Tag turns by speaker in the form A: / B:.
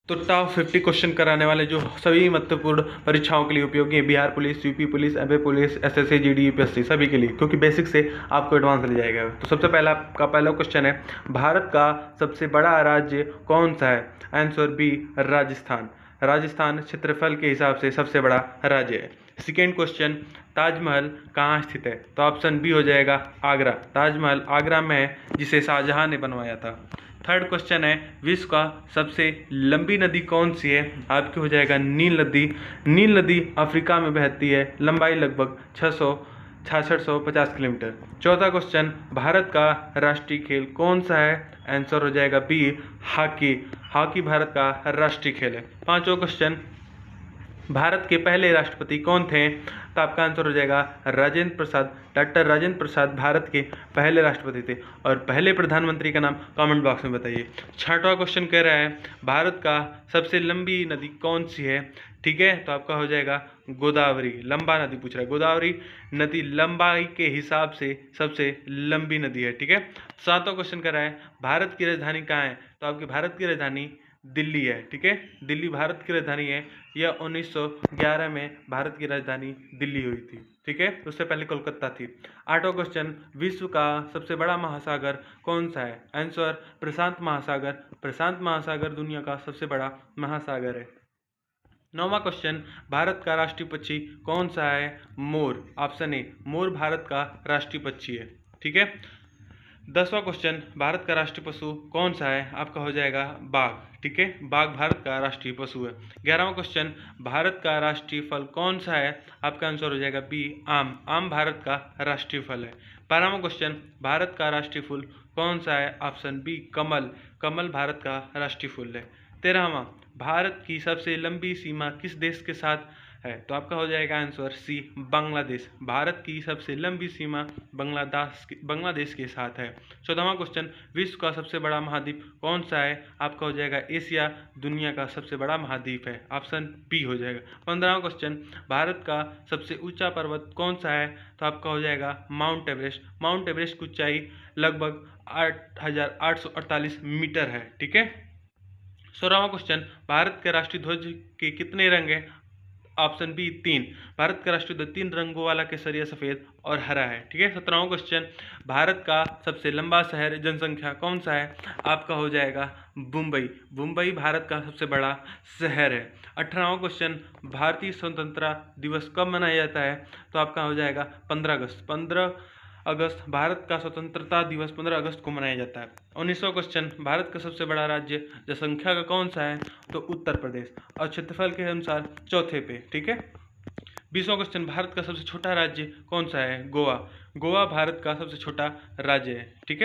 A: तो top 50 question कराने वाले जो सभी महत्वपूर्ण परीक्षाओं के लिए उपयोगी है, Bihar police, UP police, MP police, SSC, GD, UPSC, सभी के लिए, क्योंकि बेसिक से आपको एडवांस मिल जाएगा। तो सबसे पहला आपका पहला क्वेश्चन है, भारत का सबसे बड़ा राज्य कौन सा है? Answer B, Rajasthan. राजस्थान क्षेत्रफल के हिसाब से सबसे बड़ा राज्य है। सेकेंड क्वेश्चन, ताजमहल कहाँ स्थित है? तो ऑप्शन बी हो जाएगा आगरा। ताजमहल आगरा में है, जिसे शाहजहां ने बनवाया था। थर्ड क्वेश्चन है, विश्व का सबसे लंबी नदी कौन सी है? आपकी हो जाएगा नील नदी। नील नदी अफ्रीका में बहती है, लंबाई लगभग 650 किलोमीटर। चौथा क्वेश्चन, भारत का राष्ट्रीय खेल कौन सा है? आंसर हो जाएगा बी, हॉकी। हॉकी भारत का राष्ट्रीय खेल है। पांचवा क्वेश्चन, भारत के पहले राष्ट्रपति कौन थे? तो आपका आंसर हो जाएगा राजेंद्र प्रसाद। डॉक्टर राजेंद्र प्रसाद भारत के पहले राष्ट्रपति थे। और पहले प्रधानमंत्री का नाम कमेंट बॉक्स में बताइए। छठवां क्वेश्चन कह रहा है, भारत का सबसे लंबी नदी कौन सी है? ठीक है, तो आपका हो जाएगा गोदावरी। लंबा नदी पूछ रहा है, गोदावरी नदी लंबाई के हिसाब से सबसे लंबी नदी है। ठीक है। सातवां क्वेश्चन कह रहा है, भारत की राजधानी कहाँ है? तो आपकी भारत की राजधानी दिल्ली है। ठीक है, दिल्ली भारत की राजधानी है। यह 1911 में भारत की राजधानी दिल्ली हुई थी। ठीक है, उससे पहले कोलकाता थी। आठवां क्वेश्चन, विश्व का सबसे बड़ा महासागर कौन सा है? आंसर प्रशांत महासागर। प्रशांत महासागर दुनिया का सबसे बड़ा महासागर है। नौवां क्वेश्चन, भारत का राष्ट्रीय पक्षी कौन सा है? मोर। ऑप्शन ए, मोर भारत का राष्ट्रीय पक्षी है। ठीक है। 10वां क्वेश्चन, भारत का राष्ट्रीय पशु कौन सा है? आपका हो जाएगा बाघ। ठीक है, बाघ भारत का राष्ट्रीय पशु है। 11वां क्वेश्चन, भारत का राष्ट्रीय फल कौन सा है? आपका आंसर हो जाएगा बी, आम। आम भारत का राष्ट्रीय फल है। 12वां क्वेश्चन, भारत का राष्ट्रीय फूल कौन सा है? ऑप्शन बी, कमल। कमल भारत का राष्ट्रीय फूल है। 13वां, भारत की सबसे लंबी सीमा किस देश के साथ है? तो आपका हो जाएगा आंसर सी, बांग्लादेश। भारत की सबसे लंबी सीमा बांग्लादेश के साथ है। 14वां क्वेश्चन, विश्व का सबसे बड़ा महाद्वीप कौन सा है? आपका हो जाएगा एशिया। दुनिया का सबसे बड़ा महाद्वीप है। ऑप्शन बी हो जाएगा। 15वां क्वेश्चन, भारत का सबसे ऊंचा पर्वत कौन सा है? तो आपका हो जाएगा माउंट एवरेस्ट। माउंट एवरेस्ट की ऊंचाई लगभग 8,848 मीटर है। ठीक है। 16वां क्वेश्चन, भारत के राष्ट्रीय ध्वज के कितने रंग हैं? Option B, 3। भारत का राष्ट्रीय ध्वज 3 रंगों वाला केसरिया, सफेद और हरा है। ठीक है। 17वां क्वेश्चन, भारत का सबसे लंबा शहर जनसंख्या कौन सा है? आपका हो जाएगा मुंबई। मुंबई भारत का सबसे बड़ा शहर है। 18वां क्वेश्चन, भारतीय स्वतंत्रता दिवस कब मनाया जाता है? तो आपका हो जाएगा 15 अगस्त। 15 अगस्त भारत का स्वतंत्रता दिवस 15 अगस्त को मनाया जाता है। 19वां क्वेश्चन, भारत का सबसे बड़ा राज्य जनसंख्या का कौन सा है? तो उत्तर प्रदेश, और क्षेत्रफल के अनुसार चौथे पे। ठीक है। 20वां क्वेश्चन, भारत का सबसे छोटा राज्य कौन सा है? गोवा। गोवा भारत का सबसे छोटा राज्य है। ठीक है।